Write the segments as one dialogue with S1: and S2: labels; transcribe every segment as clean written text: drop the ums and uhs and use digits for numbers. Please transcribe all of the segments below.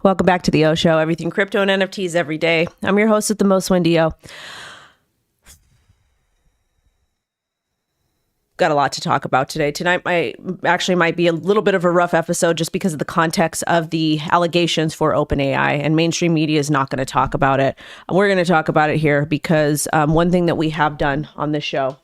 S1: Welcome back to the O Show, everything crypto and NFTs every day. I'm your host with the most, WendyO. Got a lot to talk about today. Tonight might be a little bit of a rough episode just because of the context of the allegations for Openai, and mainstream media is not going to talk about it. We're going to talk about it here because one thing we have done on the show,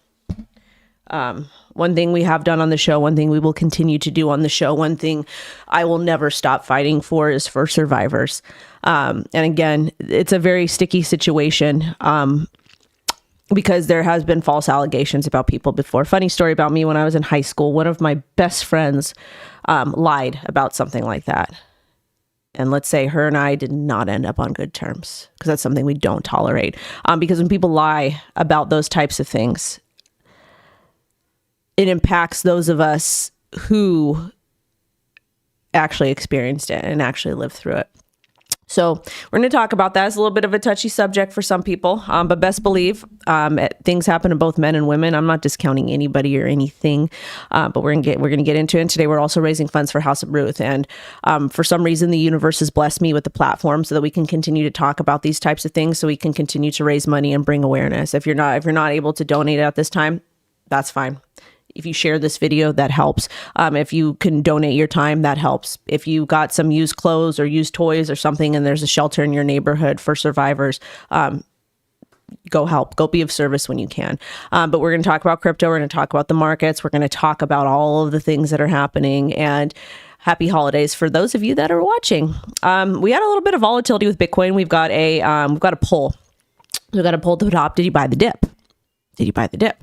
S1: one thing we will continue to do on the show, one thing I will never stop fighting for is for survivors. And again, it's a very sticky situation. Because there has been false allegations about people before. Funny story about me when I was in high school. One of my best friends lied about something like that. And let's say her and I did not end up on good terms because that's something we don't tolerate. Because when people lie about those types of things, it impacts those of us who actually experienced it and actually lived through it. So we're going to talk about that. It's a little bit of a touchy subject for some people, but best believe things happen to both men and women. I'm not discounting anybody or anything, but we're going to get into it. And today we're also raising funds for House of Ruth. And for some reason, the universe has blessed me with the platform so that we can continue to talk about these types of things, so we can continue to raise money and bring awareness. If you're not able to donate at this time, that's fine. If you share this video, that helps. If you can donate your time, that helps. If you got some used clothes or used toys or something and there's a shelter in your neighborhood for survivors, go help. Go be of service when you can. But we're going to talk about crypto. We're going to talk about the markets. We're going to talk about all of the things that are happening. And happy holidays for those of you that are watching. We had a little bit of volatility with Bitcoin. We've got a poll. We've got a poll to the top. Did you buy the dip? Did you buy the dip?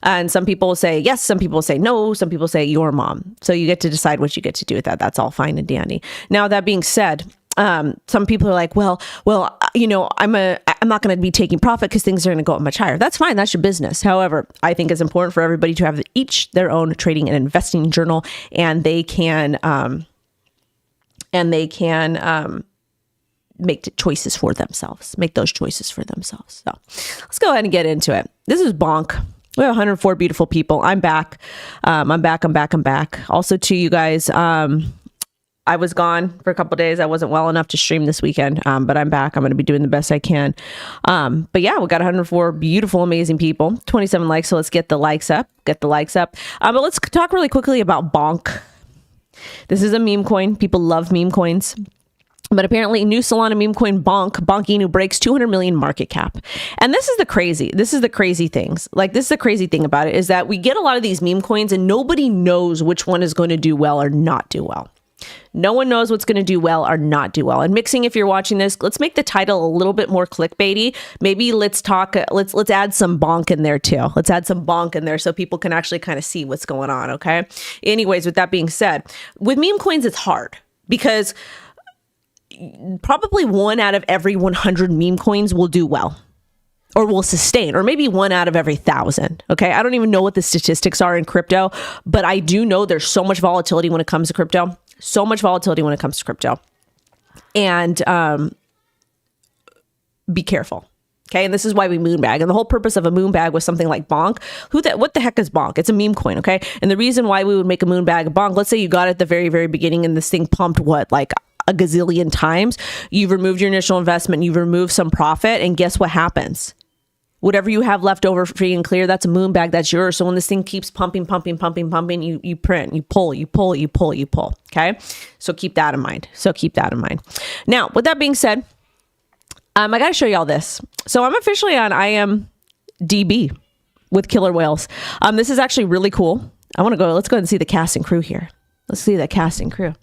S1: And some people say yes, some people say no, some people say your mom. So you get to decide what you get to do with that. That's all fine and dandy. Now, that being said, some people are like, well, I'm not going to be taking profit because things are going to go up much higher. That's fine. That's your business. However, I think it's important for everybody to have each their own trading and investing journal, and they can make choices for themselves. Make those choices for themselves. So let's go ahead and get into it. This is Bonk. We have 104 beautiful people. I'm back. I'm back. Also, to you guys, I was gone for a couple of days. I wasn't well enough to stream this weekend, but I'm back. I'm going to be doing the best I can. But yeah, we got 104 beautiful, amazing people. 27 likes. So let's get the likes up. But let's talk really quickly about Bonk. This is a meme coin. People love meme coins. But apparently, new Solana meme coin Bonkinu breaks 200 million market cap. And this is the crazy things. Like, this is the crazy thing about it, is that we get a lot of these meme coins and nobody knows which one is going to do well or not do well. No one knows what's going to do well or not do well. And mixing, if you're watching this, let's make the title a little bit more clickbaity. Maybe let's add some bonk in there too. Let's add some bonk in there so people can actually kind of see what's going on. Okay. Anyways, with that being said, with meme coins, it's hard because probably 1 out of every 100 meme coins will do well or will sustain, or maybe 1 out of every 1,000. Okay. I don't even know what the statistics are in crypto, but I do know there's so much volatility when it comes to crypto, and be careful. Okay. And this is why we moonbag. And the whole purpose of a moonbag was something like Bonk. What the heck is Bonk? It's a meme coin. Okay. And the reason why we would make a moonbag of Bonk, let's say you got it at the very, very beginning and this thing pumped like a gazillion times. You've removed your initial investment, you've removed some profit, and guess what happens? Whatever you have left over free and clear, that's a moon bag, that's yours. So when this thing keeps pumping, you print, you pull. Okay. So keep that in mind. Now, with that being said, I got to show you all this. So I'm officially on IMDb with killer whales. This is actually really cool. Let's go ahead and see the cast and crew here. Let's see the cast and crew.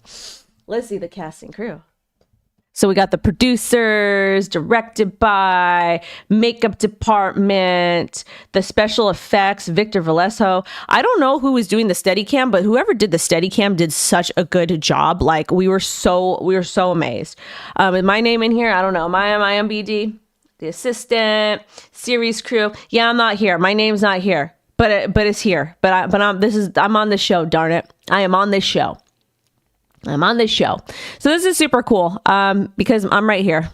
S1: So we got the producers, directed by, makeup department, the special effects, Victor Valeso. I don't know who was doing the Steadicam, but whoever did the Steadicam did such a good job. Like, we were so amazed. Is my name in here? I don't know. My IMBD, the assistant, series crew. Yeah, I'm not here. My name's not here, but it's here. I'm on this show. Darn it, I am on this show. So this is super cool because I'm right here.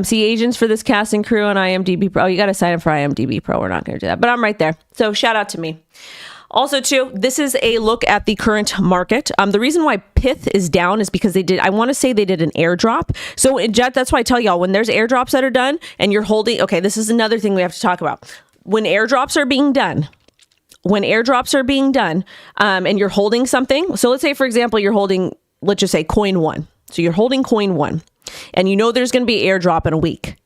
S1: See agents for this cast and crew on IMDb Pro. Oh, you got to sign up for IMDb Pro. We're not going to do that, but I'm right there. So shout out to me. Also, too, this is a look at the current market. The reason why Pith is down is because I want to say they did an airdrop. So in Jet, that's why I tell y'all, when there's airdrops that are done and you're holding, okay, this is another thing we have to talk about. When airdrops are being done, and you're holding something. So let's say, for example, you're holding, let's just say coin one. So you're holding coin one and you know there's going to be airdrop in a week.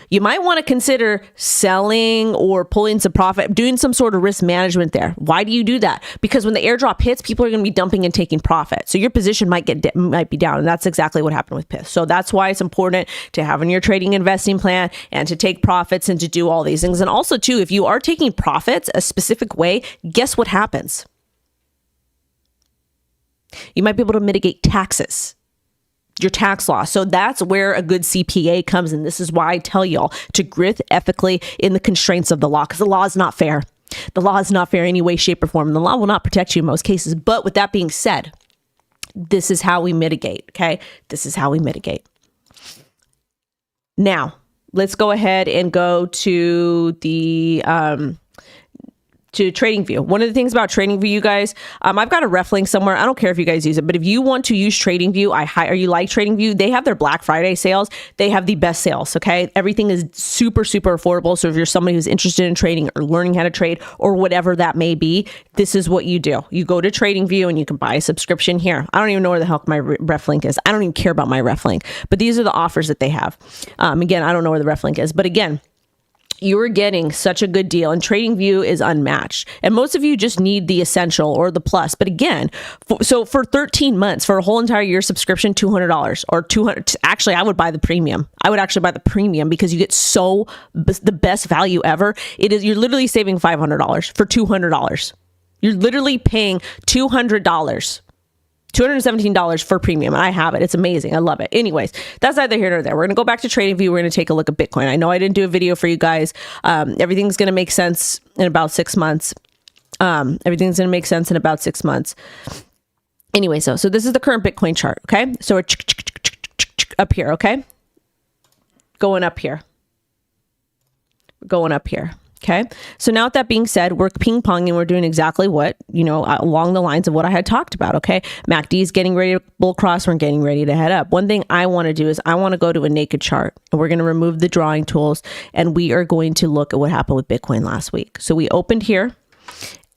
S1: You might want to consider selling or pulling some profit, doing some sort of risk management there. Why do you do that? Because when the airdrop hits, people are going to be dumping and taking profit. So your position might be down. And that's exactly what happened with Pith. So that's why it's important to have in your trading investing plan and to take profits and to do all these things. And also too, if you are taking profits a specific way, guess what happens? You might be able to mitigate taxes. Your tax law. So that's where a good CPA comes in. This is why I tell y'all to grit ethically in the constraints of the law, because the law is not fair. The law is not fair in any way, shape, or form. And the law will not protect you in most cases. But with that being said, this is how we mitigate. Okay. This is how we mitigate. Now, let's go ahead and go to the, to TradingView. One of the things about TradingView, you guys, I've got a ref link somewhere. I don't care if you guys use it, but if you want to use TradingView, or you like TradingView, they have their Black Friday sales. They have the best sales. Okay. Everything is super, super affordable. So if you're somebody who's interested in trading or learning how to trade or whatever that may be, this is what you do. You go to TradingView and you can buy a subscription here. I don't even know where the hell my ref link is. I don't even care about my ref link, but these are the offers that they have. Again, I don't know where the ref link is, but again, you're getting such a good deal, and TradingView is unmatched. And most of you just need the essential or the plus. But again, so for 13 months, for a whole entire year subscription, $200 or $200. Actually, I would buy the premium. I would actually buy the premium because you get the best value ever. You're literally saving $500 for $200. You're literally paying $217 for premium. And I have it. It's amazing. I love it. Anyways, that's neither here nor there. We're going to go back to TradingView. We're going to take a look at Bitcoin. I know I didn't do a video for you guys. Everything's going to make sense in about 6 months. Everything's going to make sense in about 6 months. Anyway, so this is the current Bitcoin chart. Okay. So we're up here. Okay. Going up here. Going up here. Okay. So now with that being said, we're ping ponging. We're doing exactly what, along the lines of what I had talked about. Okay. MACD is getting ready to bull cross. We're getting ready to head up. One thing I want to do is I want to go to a naked chart, and we're going to remove the drawing tools, and we are going to look at what happened with Bitcoin last week. So we opened here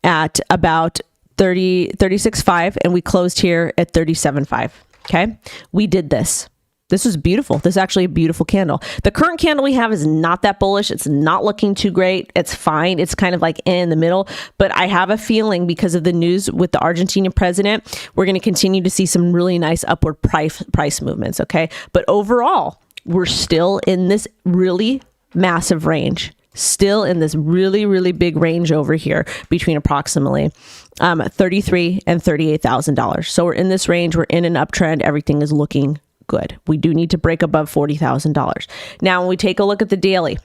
S1: at about 36.5 and we closed here at 37.5. Okay. We did this. This is beautiful. This is actually a beautiful candle. The current candle we have is not that bullish. It's not looking too great. It's fine. It's kind of like in the middle, but I have a feeling because of the news with the Argentinian president, we're going to continue to see some really nice upward price movements. Okay. But overall, we're still in this really massive range. Still in this really, really big range over here between approximately $33,000 and $38,000. So we're in this range. We're in an uptrend. Everything is looking good. We do need to break above $40,000. Now, when we take a look at the daily,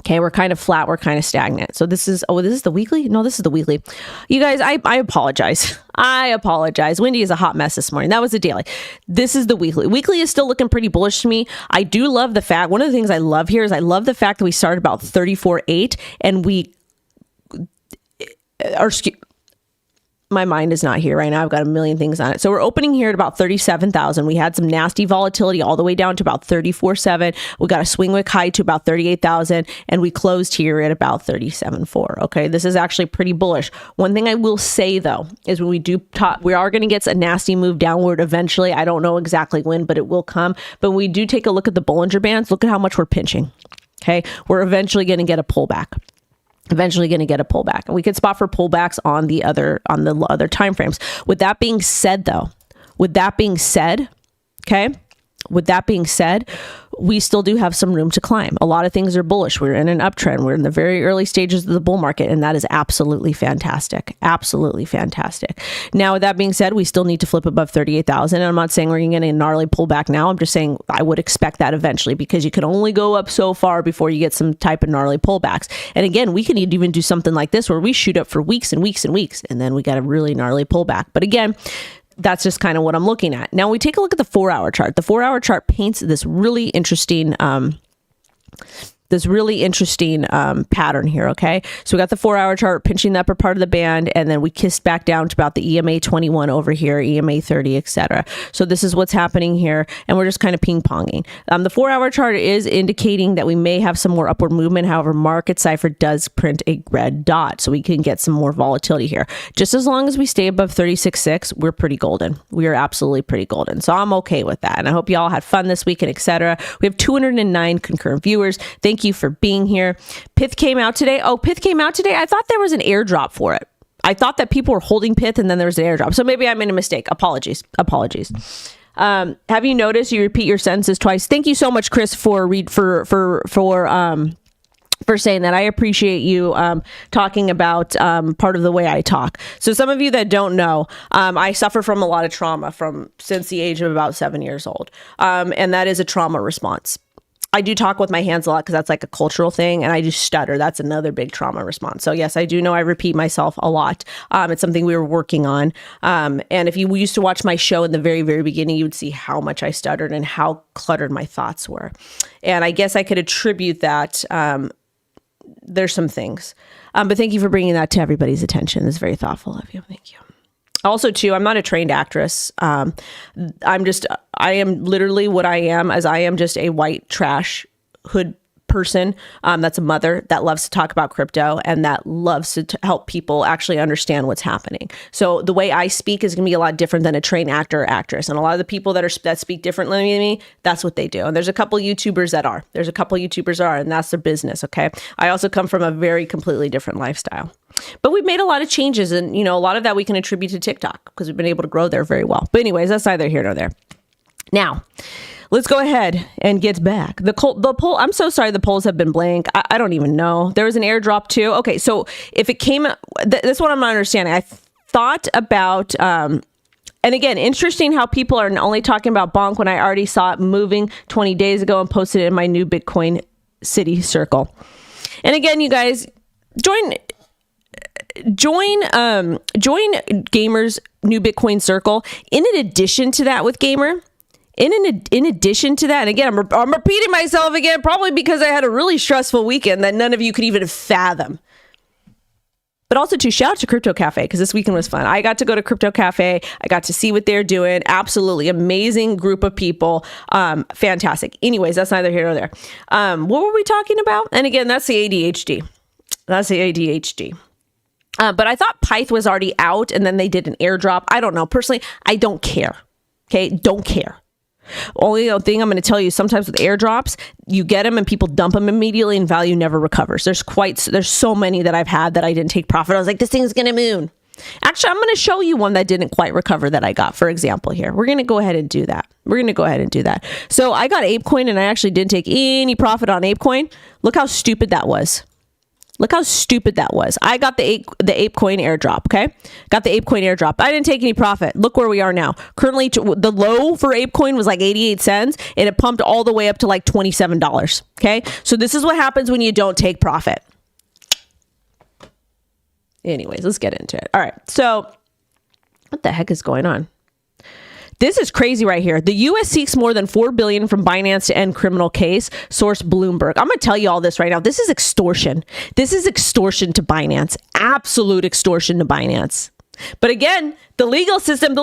S1: okay, we're kind of flat. We're kind of stagnant. So this is the weekly? No, this is the weekly. You guys, I apologize. I apologize. Wendy is a hot mess this morning. That was the daily. This is the weekly. Weekly is still looking pretty bullish to me. I do love the fact, one of the things I love here is I love the fact that we started about 34.8 and my mind is not here right now. I've got a million things on it. So we're opening here at about 37,000. We had some nasty volatility all the way down to about 34.7. We got a swing wick high to about 38,000 and we closed here at about 37.4. Okay. This is actually pretty bullish. One thing I will say though, is when we do top, we are going to get a nasty move downward eventually. I don't know exactly when, but it will come. But when we do take a look at the Bollinger Bands, look at how much we're pinching. Okay. We're eventually going to get a pullback. And we could spot for pullbacks on the other time frames. With that being said, we still do have some room to climb. A lot of things are bullish. We're in an uptrend. We're in the very early stages of the bull market, and that is absolutely fantastic. Absolutely fantastic. Now, with that being said, we still need to flip above 38,000. And I'm not saying we're going to get a gnarly pullback now. I'm just saying I would expect that eventually because you can only go up so far before you get some type of gnarly pullbacks. And again, we can even do something like this where we shoot up for weeks and weeks and weeks, and then we got a really gnarly pullback. But again, that's just kind of what I'm looking at. Now we take a look at the 4-hour chart. The 4-hour chart paints this really interesting this really interesting pattern here, okay? So we got the 4-hour chart pinching the upper part of the band, and then we kissed back down to about the EMA 21 over here, EMA 30, etc. So this is what's happening here, and we're just kind of ping-ponging. The 4-hour chart is indicating that we may have some more upward movement. However, market cipher does print a red dot, so we can get some more volatility here. Just as long as we stay above 36.6, we're pretty golden. We are absolutely pretty golden. So I'm okay with that, and I hope you all had fun this weekend, etc. We have 209 concurrent viewers. Thank you for being here. Pith came out today. Oh, Pith came out today. I thought there was an airdrop for it. I thought that people were holding Pith and then there was an airdrop. So maybe I made a mistake. Apologies. Have you noticed you repeat your sentences twice? Thank you so much, Chris, for saying that. I appreciate you talking about part of the way I talk. So some of you that don't know, I suffer from a lot of trauma since the age of about 7 years old. And that is a trauma response. I do talk with my hands a lot because that's like a cultural thing, and I just stutter. That's another big trauma response. So yes, I do know I repeat myself a lot. It's something we were working on. And if you used to watch my show in the very, very beginning, you would see how much I stuttered and how cluttered my thoughts were. And I guess I could attribute that. There's some things, but thank you for bringing that to everybody's attention. It's very thoughtful of you. Thank you. Also, too, I'm not a trained actress. I am literally what I am, as I am just a white trash hood person that's a mother that loves to talk about crypto and that loves to help people actually understand what's happening. So the way I speak is going to be a lot different than a trained actor or actress. And a lot of the people that speak differently than me, that's what they do. And there's a couple YouTubers that are. And that's their business, okay? I also come from a very completely different lifestyle. But we've made a lot of changes, and a lot of that we can attribute to TikTok because we've been able to grow there very well. But anyways, that's neither here nor there. Now, let's go ahead and get back. The poll, I'm so sorry the polls have been blank. I don't even know. There was an airdrop too. Okay, so if it came, this is what I'm not understanding. I thought about, and again, interesting how people are only talking about Bonk when I already saw it moving 20 days ago and posted it in my new Bitcoin City circle. And again, you guys, join Gamer's new Bitcoin circle. In addition to that with Gamer, in addition to that, and again, I'm repeating myself again, probably because I had a really stressful weekend that none of you could even fathom. But also to shout out to Crypto Cafe, because this weekend was fun. I got to go to Crypto Cafe. I got to see what they're doing. Absolutely amazing group of people. Fantastic. Anyways, that's neither here nor there. What were we talking about? And again, that's the ADHD. But I thought Pyth was already out and then they did an airdrop. I don't know. Personally, I don't care. Okay? Don't care. Only thing I'm going to tell you, sometimes with airdrops, you get them and people dump them immediately and value never recovers. There's so many that I've had that I didn't take profit. I was like, this thing's going to moon. Actually, I'm going to show you one that didn't quite recover that I got, for example, here. We're going to go ahead and do that. So I got ApeCoin and I actually didn't take any profit on ApeCoin. Look how stupid that was. I got the ApeCoin airdrop, okay? Got the ApeCoin airdrop. I didn't take any profit. Look where we are now. Currently, the low for ApeCoin was like 88 cents, and it pumped all the way up to like $27, okay? So this is what happens when you don't take profit. Anyways, let's get into it. All right, so what the heck is going on? This is crazy right here. The U.S. seeks more than $4 billion from Binance to end criminal case. Source Bloomberg. I'm going to tell you all this right now. This is extortion. This is extortion to Binance. Absolute extortion to Binance. But again, the legal system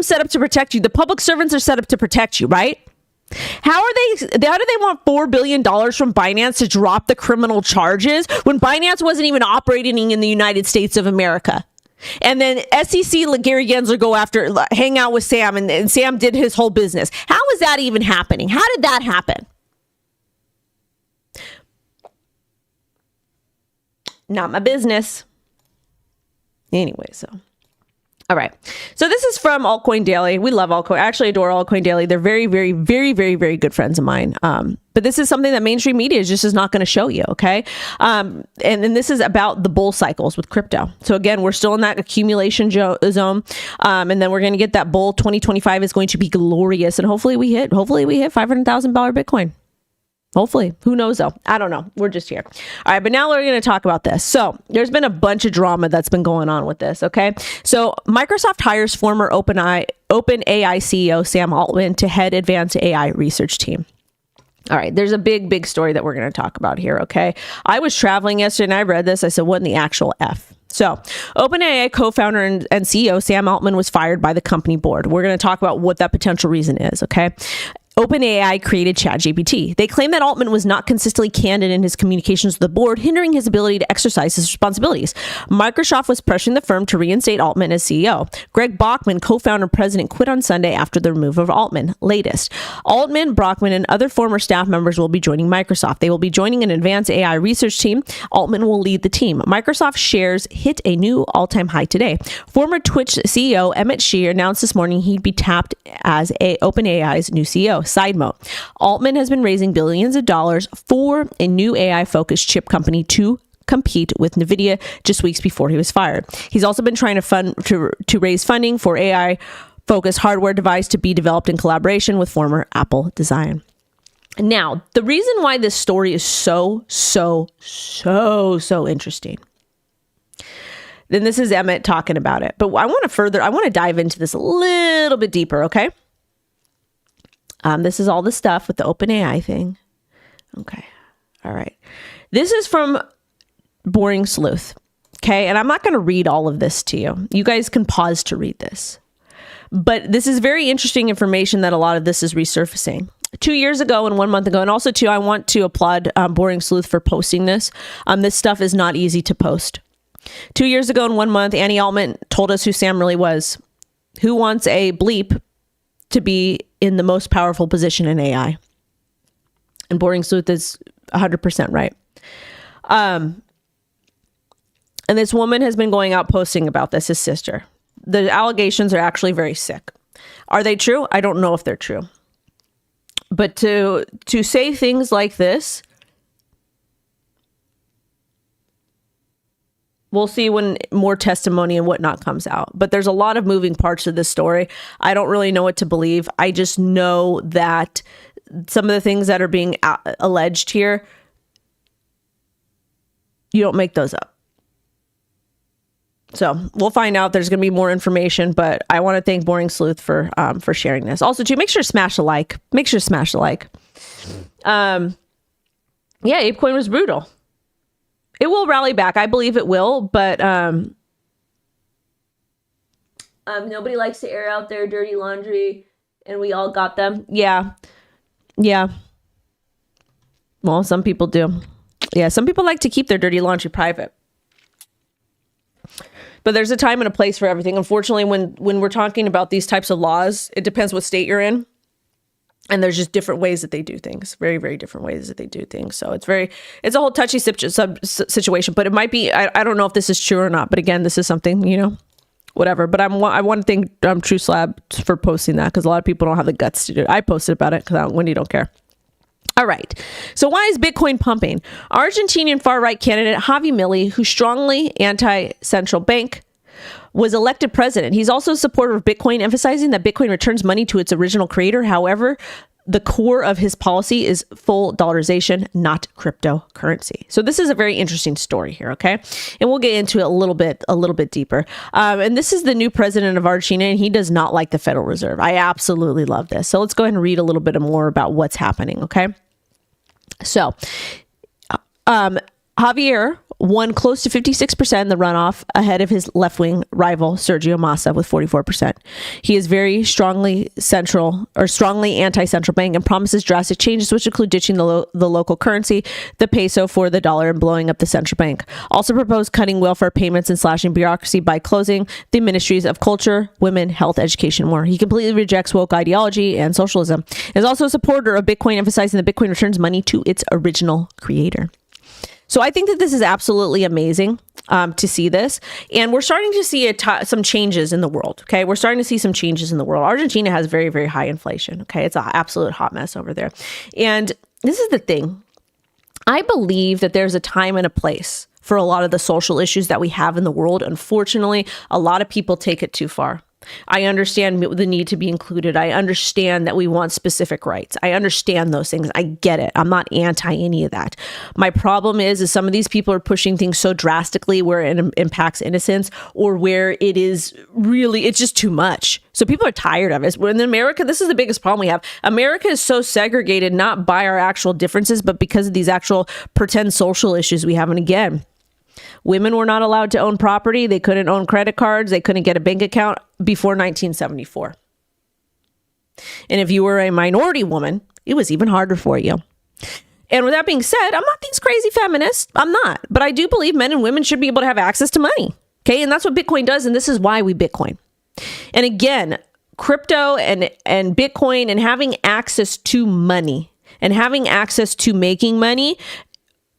S1: set up to protect you. The public servants are set up to protect you, right? How do they want $4 billion from Binance to drop the criminal charges when Binance wasn't even operating in the United States of America? And then SEC, Gary Gensler hang out with Sam, and Sam did his whole business. How is that even happening? How did that happen? Not my business. Anyway, so. All right. So this is from Altcoin Daily. We love Altcoin. I actually adore Altcoin Daily. They're very, very, very, very, very good friends of mine. But this is something that mainstream media is not going to show you, okay? And this is about the bull cycles with crypto. So again, we're still in that accumulation zone. And then we're going to get that bull. 2025 is going to be glorious. And hopefully we hit $500,000 Bitcoin. Hopefully. Who knows though? I don't know. We're just here. All right, but now we're going to talk about this. So there's been a bunch of drama that's been going on with this, okay? So Microsoft hires former OpenAI CEO Sam Altman to head advanced AI research team. All right, there's a big story that we're going to talk about here, okay? I was traveling yesterday and I read this. I said, what in the actual F? So, Openai co-founder and CEO Sam Altman was fired by the company board. We're going to talk about what that potential reason is, okay? Openai created Chatgpt. They claim that Altman was not consistently candid in his communications with the board, hindering his ability to exercise his responsibilities. Microsoft was pressuring the firm to reinstate Altman as CEO. Greg Bachman, co-founder and president, quit on Sunday after the removal of Altman. Latest. Altman, Brockman, and other former staff members will be joining Microsoft. They will be joining an advanced AI research team. Altman will lead the team. Microsoft shares hit a new all-time high today. Former Twitch CEO Emmett Shear announced this morning he'd be tapped as OpenAI's new CEO. Side note, Altman has been raising billions of dollars for a new AI-focused chip company to compete with NVIDIA just weeks before he was fired. He's also been trying to raise funding for AI-focused hardware device to be developed in collaboration with former Apple design. Now, the reason why this story is so interesting, then this is Emmett talking about it, but I want to dive into this a little bit deeper, okay? This is all the stuff with the OpenAI thing. Okay. All right. This is from Boring Sleuth. Okay. And I'm not going to read all of this to you. You guys can pause to read this. But this is very interesting information that a lot of this is resurfacing. 2 years ago and 1 month ago, and also too, I want to applaud Boring Sleuth for posting this. This stuff is not easy to post. 2 years ago and 1 month, Annie Altman told us who Sam really was. Who wants a bleep to be in the most powerful position in AI? And Boring Sleuth is 100% right. And this woman has been going out posting about this, his sister. The allegations are actually very sick. Are they true? I don't know if they're true. But to say things like this, we'll see when more testimony and whatnot comes out. But there's a lot of moving parts to this story. I don't really know what to believe. I just know that some of the things that are being alleged here, you don't make those up. So we'll find out. There's going to be more information, but I want to thank Boring Sleuth for sharing this. Also, too, make sure to smash the like. Make sure to smash the like. Yeah, ApeCoin was brutal. It will rally back. I believe it will, but nobody likes to air out their dirty laundry, and we all got them. Yeah. Well, some people do. Yeah, some people like to keep their dirty laundry private. But there's a time and a place for everything. Unfortunately, when we're talking about these types of laws, it depends what state you're in. And there's just different ways that they do things. Very, very different ways that they do things. So it's a whole touchy situation. But it might be, I don't know if this is true or not. But again, this is something, whatever. But I want to thank True Slab for posting that, because a lot of people don't have the guts to do it. I posted about it because Wendy don't care. All right. So why is Bitcoin pumping? Argentinian far-right candidate Javi Milei, who's strongly anti-central bank, was elected president. He's also a supporter of Bitcoin, emphasizing that Bitcoin returns money to its original creator. However, the core of his policy is full dollarization, not cryptocurrency. So this is a very interesting story here, okay? And we'll get into it a little bit deeper. And this is the new president of Argentina, and he does not like the Federal Reserve. I absolutely love this. So let's go ahead and read a little bit more about what's happening, okay? So, Javier won close to 56% in the runoff, ahead of his left-wing rival Sergio Massa with 44%. He is very strongly anti-central bank and promises drastic changes, which include ditching the local currency, the peso, for the dollar, and blowing up the central bank. Also proposed cutting welfare payments and slashing bureaucracy by closing the ministries of culture, women, health, education, and more. He completely rejects woke ideology and socialism. He is also a supporter of Bitcoin, emphasizing that Bitcoin returns money to its original creator. So I think that this is absolutely amazing to see this. And we're starting to see some changes in the world. Okay. We're starting to see some changes in the world. Argentina has very, very high inflation. Okay. It's an absolute hot mess over there. And this is the thing. I believe that there's a time and a place for a lot of the social issues that we have in the world. Unfortunately, a lot of people take it too far. I understand the need to be included. I understand that we want specific rights. I understand those things. I get it. I'm not anti any of that. My problem is some of these people are pushing things so drastically where it impacts innocence, or where it is really, it's just too much. So people are tired of it. In America, this is the biggest problem we have. America is so segregated, not by our actual differences, but because of these actual pretend social issues we have. And again, women were not allowed to own property. They couldn't own credit cards. They couldn't get a bank account before 1974. And if you were a minority woman, it was even harder for you. And with that being said, I'm not these crazy feminists. I'm not. But I do believe men and women should be able to have access to money. Okay. And that's what Bitcoin does. And this is why we Bitcoin. And again, crypto and Bitcoin and having access to money and having access to making money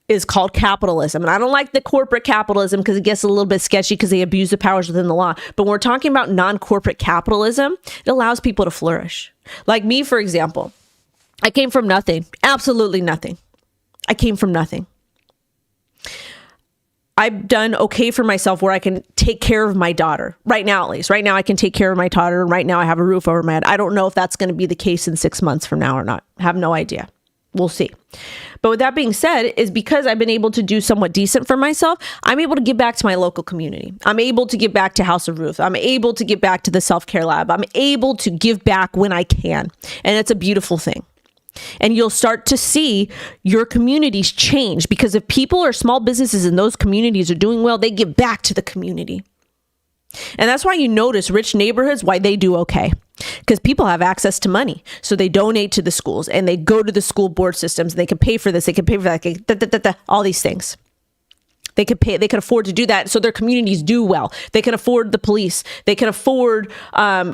S1: is called capitalism. And I don't like the corporate capitalism because it gets a little bit sketchy because they abuse the powers within the law. But when we're talking about non-corporate capitalism, it allows people to flourish. Like me, for example, I came from nothing, absolutely nothing. I came from nothing. I've done okay for myself where I can take care of my daughter right now, at least. Right now, I can take care of my daughter. Right now, I have a roof over my head. I don't know if that's going to be the case in 6 months from now or not. I have no idea. We'll see. But with that being said, is because I've been able to do somewhat decent for myself, I'm able to give back to my local community. I'm able to give back to House of Ruth. I'm able to give back to the self-care lab. I'm able to give back when I can. And it's a beautiful thing. And you'll start to see your communities change, because if people or small businesses in those communities are doing well, they give back to the community. And that's why you notice rich neighborhoods, why they do okay. Because people have access to money. So they donate to the schools and they go to the school board systems. And they can pay for this. They can pay for that. All these things. They could pay. They can afford to do that. So their communities do well. They can afford the police. They can afford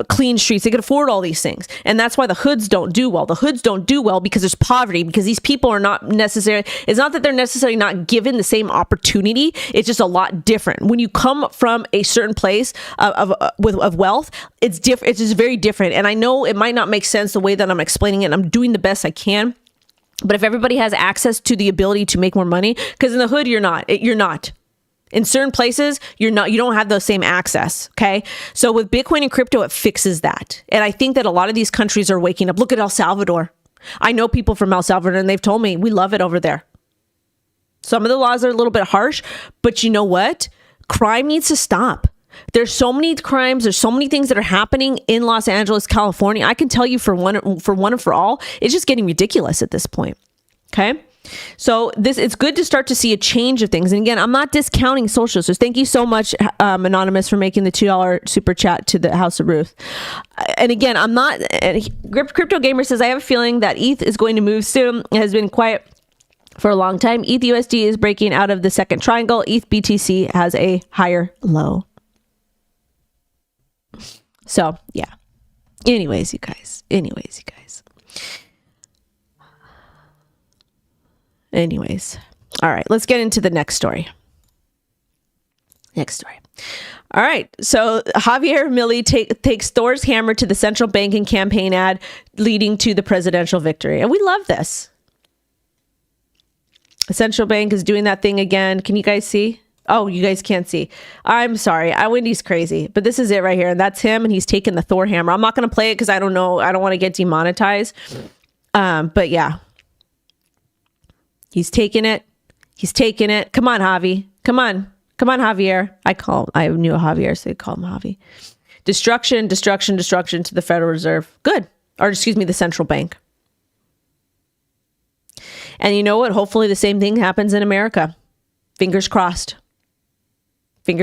S1: clean streets. They can afford all these things. And that's why the hoods don't do well. The hoods don't do well because there's poverty, because these people are not necessarily, it's not that they're necessarily not given the same opportunity. It's just a lot different. When you come from a certain place of wealth, it's different. It's just very different. And I know it might not make sense the way that I'm explaining it, and I'm doing the best I can. But if everybody has access to the ability to make more money, because in the hood, you're not. In certain places, you don't have the same access. Okay. So with Bitcoin and crypto, it fixes that. And I think that a lot of these countries are waking up. Look at El Salvador. I know people from El Salvador, and they've told me we love it over there. Some of the laws are a little bit harsh, but you know what? Crime needs to stop. There's so many crimes. There's so many things that are happening in Los Angeles, California. I can tell you for one and for all, it's just getting ridiculous at this point. Okay. So it's good to start to see a change of things. And again, I'm not discounting social. So thank you so much, Anonymous, for making the $2 super chat to the House of Ruth. And again, I'm not, Crypto Gamer says, I have a feeling that ETH is going to move soon. It has been quiet for a long time. ETH USD is breaking out of the second triangle. ETH BTC has a higher low. So, yeah. Anyways, you guys. All right, let's get into the next story. All right. So Javier Milei takes Thor's hammer to the central banking campaign ad, leading to the presidential victory. And we love this. The central bank is doing that thing again. Can you guys see? Oh, you guys can't see. I'm sorry. Wendy's crazy, but this is it right here. And that's him. And he's taking the Thor hammer. I'm not going to play it because I don't know. I don't want to get demonetized. But yeah, he's taking it. Come on, Javi. Come on, Javier. I knew a Javier, so I call him Javi. Destruction to the Federal Reserve. Good. Or excuse me, the central bank. And you know what? Hopefully the same thing happens in America. Fingers crossed. And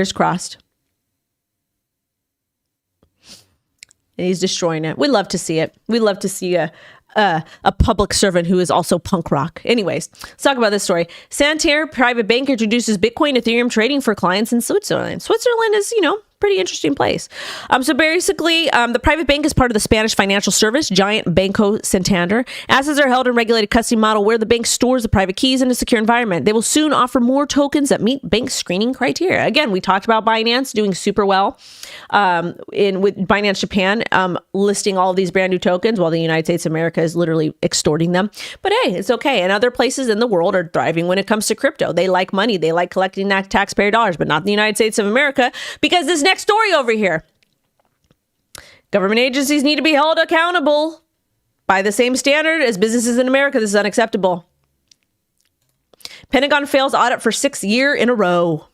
S1: he's destroying it. We love to see it. We love to see a public servant who is also punk rock. Anyways, let's talk about this story. Santander private bank introduces Bitcoin Ethereum trading for clients in Switzerland. Switzerland is, pretty interesting place. So basically, the private bank is part of the Spanish financial service giant Banco Santander. Assets are held in regulated custody model where the bank stores the private keys in a secure environment. They will soon offer more tokens that meet bank screening criteria. Again, we talked about Binance doing super well with Binance Japan listing all of these brand new tokens while the United States of America is literally extorting them. But hey, it's okay. And other places in the world are thriving when it comes to crypto. They like money. They like collecting that taxpayer dollars, but not the United States of America, because this next story over here. Government agencies need to be held accountable by the same standard as businesses in America. This is unacceptable. Pentagon fails audit for 6th year in a row.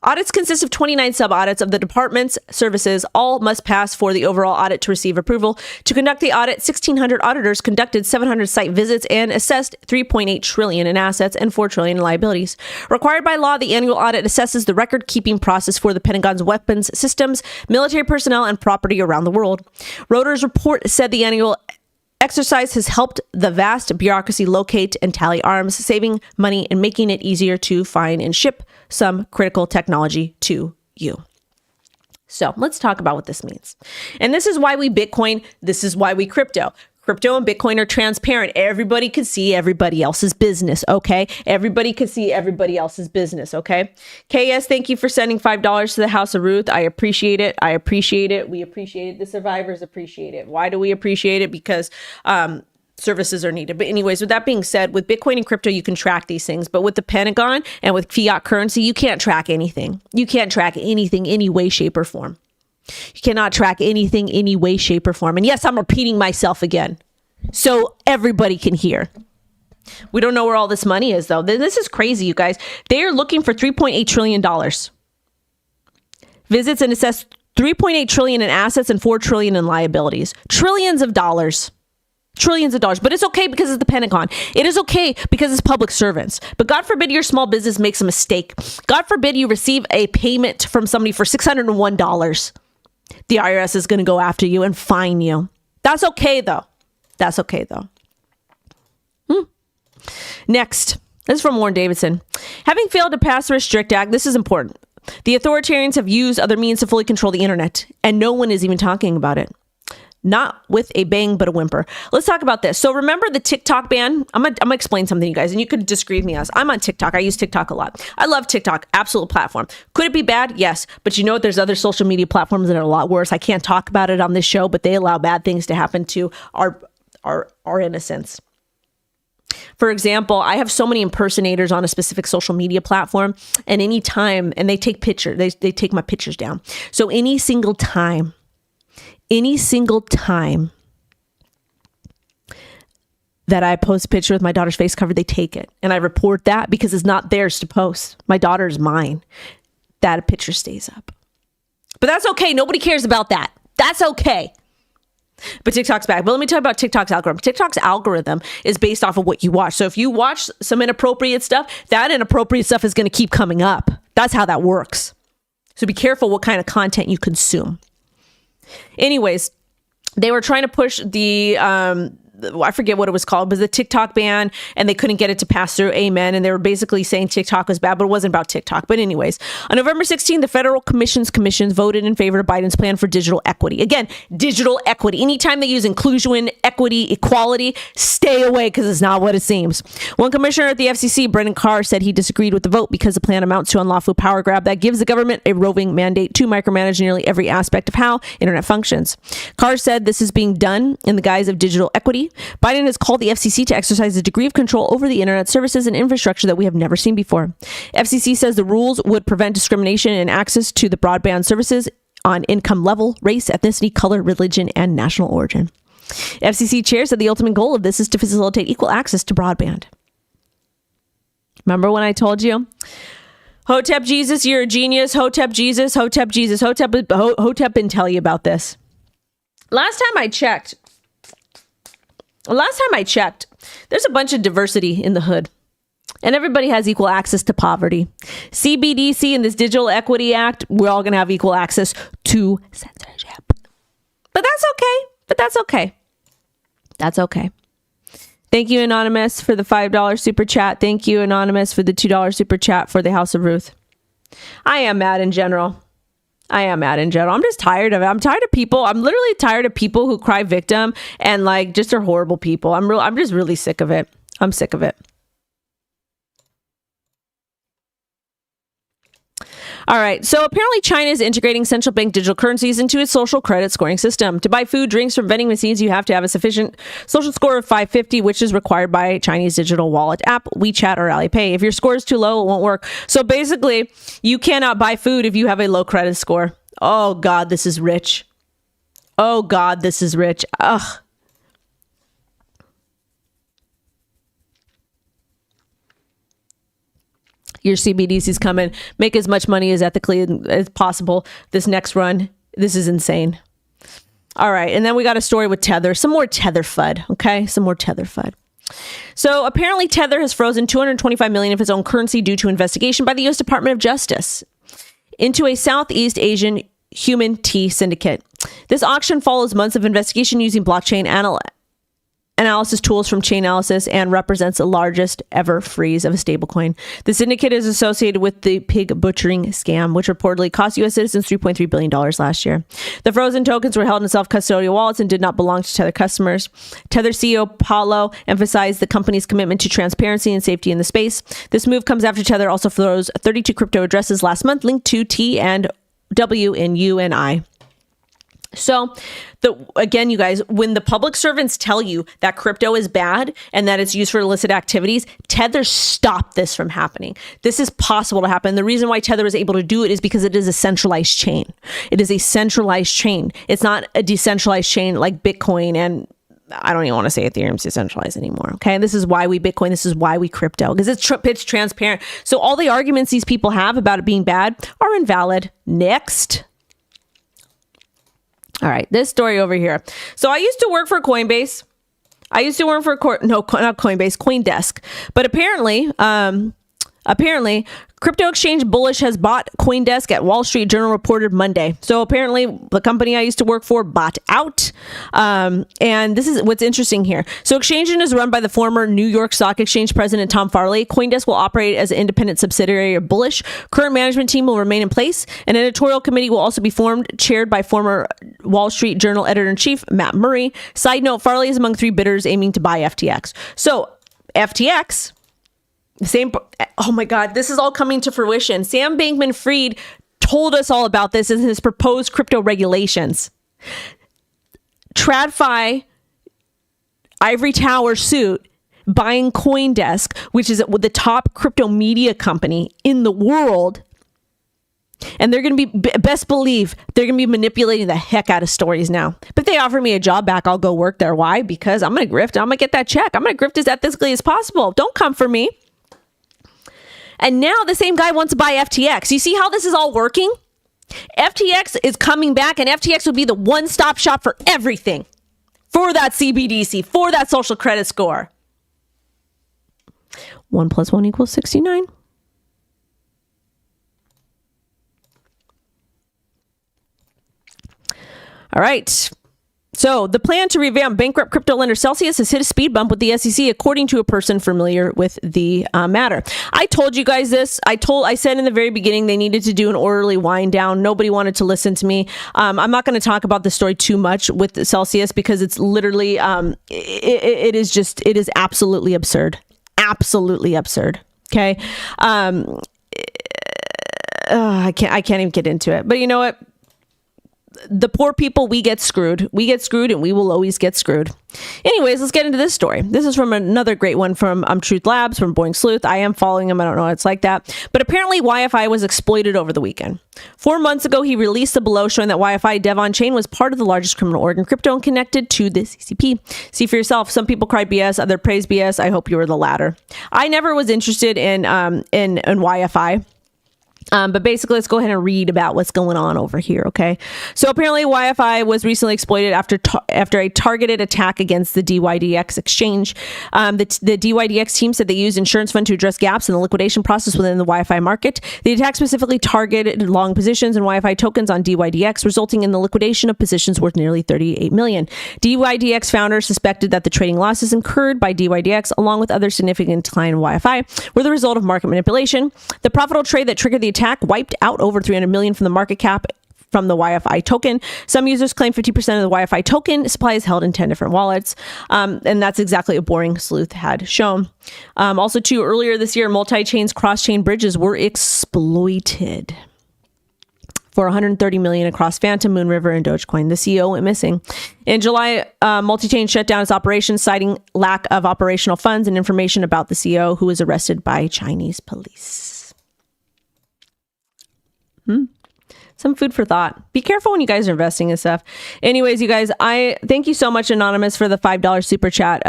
S1: Audits consist of 29 sub-audits of the department's services. All must pass for the overall audit to receive approval. To conduct the audit, 1,600 auditors conducted 700 site visits and assessed $3.8 trillion in assets and $4 trillion in liabilities. Required by law, the annual audit assesses the record-keeping process for the Pentagon's weapons systems, military personnel, and property around the world. Reuters report said the annual exercise has helped the vast bureaucracy locate and tally arms, saving money and making it easier to find and ship some critical technology to you. So let's talk about what this means. And this is why we Bitcoin. This is why we crypto. Crypto and Bitcoin are transparent. Everybody can see everybody else's business, okay? Everybody can see everybody else's business, okay? KS, thank you for sending $5 to the House of Ruth. I appreciate it. I appreciate it. We appreciate it. The survivors appreciate it. Why do we appreciate it? Because services are needed. But anyways, with that being said, with Bitcoin and crypto, you can track these things. But with the Pentagon and with fiat currency, you can't track anything. You can't track anything, any way, shape, or form. You cannot track anything, any way, shape, or form. And yes, I'm repeating myself again, so everybody can hear. We don't know where all this money is, though. This is crazy, you guys. They are looking for $3.8 trillion. Visits and assess $3.8 trillion in assets and $4 trillion in liabilities. Trillions of dollars. Trillions of dollars. But it's okay because it's the Pentagon. It is okay because it's public servants. But God forbid your small business makes a mistake. God forbid you receive a payment from somebody for $601. The IRS is going to go after you and fine you. That's okay, though. That's okay, though. Next, this is from Warren Davidson. Having failed to pass the Restrict Act, this is important. The authoritarians have used other means to fully control the internet, and no one is even talking about it. Not with a bang, but a whimper. Let's talk about this. So remember the TikTok ban? I'm gonna explain something to you guys, and you could disagree with me as I'm on TikTok. I use TikTok a lot. I love TikTok. Absolute platform. Could it be bad? Yes. But you know what? There's other social media platforms that are a lot worse. I can't talk about it on this show, but they allow bad things to happen to our innocence. For example, I have so many impersonators on a specific social media platform, and any time, and they take pictures, they take my pictures down. So any single time that I post a picture with my daughter's face covered, they take it. And I report that because it's not theirs to post. My daughter's mine. That picture stays up. But that's okay. Nobody cares about that. That's okay. But TikTok's back. But let me tell you about TikTok's algorithm. TikTok's algorithm is based off of what you watch. So if you watch some inappropriate stuff, that inappropriate stuff is going to keep coming up. That's how that works. So be careful what kind of content you consume. Anyways, they were trying to push the, I forget what it was called, but the TikTok ban, and they couldn't get it to pass through. Amen. And they were basically saying TikTok was bad, but it wasn't about TikTok. But anyways, on November 16th, the federal commissions voted in favor of Biden's plan for digital equity. Again, digital equity. Anytime they use inclusion, equity, equality, stay away because it's not what it seems. One commissioner at the FCC, Brendan Carr, said he disagreed with the vote because the plan amounts to unlawful power grab that gives the government a roving mandate to micromanage nearly every aspect of how internet functions. Carr said this is being done in the guise of digital equity. Biden has called the FCC to exercise a degree of control over the internet services and infrastructure that we have never seen before. FCC says the rules would prevent discrimination in access to the broadband services on income level, race, ethnicity, color, religion, and national origin. FCC chair said the ultimate goal of this is to facilitate equal access to broadband. Remember when I told you? Hotep Jesus, you're a genius. Hotep Jesus, Hotep Jesus. Hotep didn't tell you about this. Last time I checked, there's a bunch of diversity in the hood. And everybody has equal access to poverty. CBDC and this Digital Equity Act, we're all going to have equal access to censorship. But that's okay. That's okay. Thank you, Anonymous, for the $5 super chat. Thank you, Anonymous, for the $2 super chat for the House of Ruth. I am mad in general. I'm just tired of it. I'm tired of people. I'm literally tired of people who cry victim and like just are horrible people. I'm just really sick of it. I'm sick of it. All right. So apparently China is integrating central bank digital currencies into its social credit scoring system. To buy food, drinks from vending machines, you have to have a sufficient social score of 550, which is required by Chinese digital wallet app, WeChat or Alipay. If your score is too low, it won't work. So basically, you cannot buy food if you have a low credit score. Oh God, this is rich. Oh God, this is rich. Ugh. Your CBDC's coming. Make as much money as ethically as possible. This next run, this is insane. All right. And then we got a story with Tether. Some more Tether FUD. Okay. Some more Tether FUD. So apparently Tether has frozen $225 million of its own currency due to investigation by the U.S. Department of Justice into a Southeast Asian human tea syndicate. This auction follows months of investigation using blockchain analysis tools from Chainalysis and represents the largest ever freeze of a stablecoin. The syndicate is associated with the pig butchering scam, which reportedly cost U.S. citizens $3.3 billion last year. The frozen tokens were held in self-custodial wallets and did not belong to Tether customers. Tether CEO Paulo emphasized the company's commitment to transparency and safety in the space. This move comes after Tether also froze 32 crypto addresses last month linked to T and W in UNI. So, again, you guys, when the public servants tell you that crypto is bad and that it's used for illicit activities, Tether stopped this from happening. This is possible to happen. The reason why Tether is able to do it is because it is a centralized chain. It is a centralized chain. It's not a decentralized chain like Bitcoin, and I don't even want to say Ethereum's decentralized anymore. Okay. And this is why we Bitcoin. This is why we crypto, because it's transparent. So all the arguments these people have about it being bad are invalid. Next. All right, this story over here. So I used to work for Coinbase. I used to work for not Coinbase, CoinDesk. But apparently, crypto exchange Bullish has bought CoinDesk at Wall Street Journal reported Monday. So apparently the company I used to work for bought out. And this is what's interesting here. So Exchangen is run by the former New York Stock Exchange president, Tom Farley. CoinDesk will operate as an independent subsidiary of Bullish. Current management team will remain in place. An editorial committee will also be formed, chaired by former Wall Street Journal editor-in-chief, Matt Murray. Side note, Farley is among three bidders aiming to buy FTX. So FTX... oh my God, this is all coming to fruition. Sam Bankman-Fried told us all about this in his proposed crypto regulations. TradFi, Ivory Tower suit, buying CoinDesk, which is the top crypto media company in the world. And they're going to be, best believe, they're going to be manipulating the heck out of stories now. But if they offer me a job back, I'll go work there. Why? Because I'm going to grift. I'm going to get that check. I'm going to grift as ethically as possible. Don't come for me. And now the same guy wants to buy FTX. You see how this is all working? FTX is coming back, and FTX will be the one-stop shop for everything. For that CBDC, for that social credit score. 1 + 1 = 69. All right. So the plan to revamp bankrupt crypto lender Celsius has hit a speed bump with the SEC, according to a person familiar with the matter. I told you guys this. I said in the very beginning they needed to do an orderly wind down. Nobody wanted to listen to me. I'm not going to talk about the story too much with Celsius because it's literally it is absolutely absurd. Absolutely absurd. Okay. I can't even get into it. But you know what? The poor people, we get screwed. We get screwed and we will always get screwed. Anyways, let's get into this story. This is from another great one from Truth Labs, from Boing Sleuth. I am following him. I don't know what it's like that. But apparently YFI was exploited over the weekend. 4 months ago, he released the below showing that YFI Devon chain was part of the largest criminal org in crypto and connected to the CCP. See for yourself. Some people cried BS, other praised BS. I hope you were the latter. I never was interested in YFI. But basically, let's go ahead and read about what's going on over here, okay? So apparently, YFI was recently exploited after a targeted attack against the dydx exchange. The dydx team said they used insurance fund to address gaps in the liquidation process within the YFI market. The attack specifically targeted long positions in YFI tokens on dydx, resulting in the liquidation of positions worth nearly $38 million. dydx founders suspected that the trading losses incurred by dydx, along with other significant decline in YFI, were the result of market manipulation. The profitable trade that triggered the attack wiped out over $300 million from the market cap from the YFI token. Some users claim 50% of the YFI token supply is held in 10 different wallets. And that's exactly what Boring Sleuth had shown. Also, too, earlier this year, multi-chains, cross-chain bridges were exploited for $130 million across Phantom, Moonriver, and Dogecoin. The CEO went missing. In July, multi-chain shut down its operations, citing lack of operational funds and information about the CEO, who was arrested by Chinese police. some food for thought. Be careful when you guys are investing in stuff. Anyways, you guys, I thank you so much, Anonymous, for the $5 super chat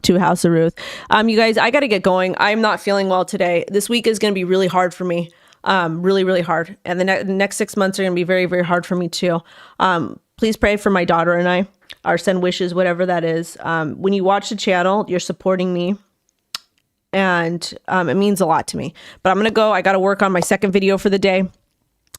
S1: to House of Ruth. You guys, I got to get going. I'm not feeling well today. This week is going to be really hard for me. Really, really hard. And the next 6 months are going to be very, very hard for me too. Please pray for my daughter and I, or send wishes, whatever that is. When you watch the channel, you're supporting me. And it means a lot to me. But I'm going to go. I got to work on my second video for the day.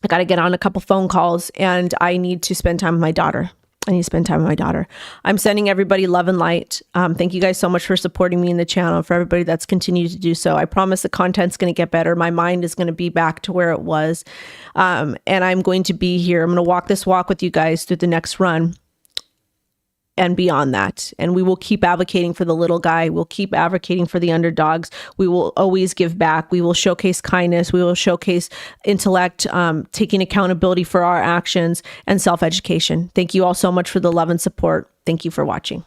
S1: I got to get on a couple phone calls, and I need to spend time with my daughter. I'm sending everybody love and light. Thank you guys so much for supporting me in the channel, for everybody that's continued to do so. I promise the content's going to get better. My mind is going to be back to where it was. And I'm going to be here. I'm going to walk this walk with you guys through the next run and beyond that. And we will keep advocating for the little guy. We'll keep advocating for the underdogs. We will always give back. We will showcase kindness. We will showcase intellect, taking accountability for our actions, and self-education. Thank you all so much for the love and support. Thank you for watching.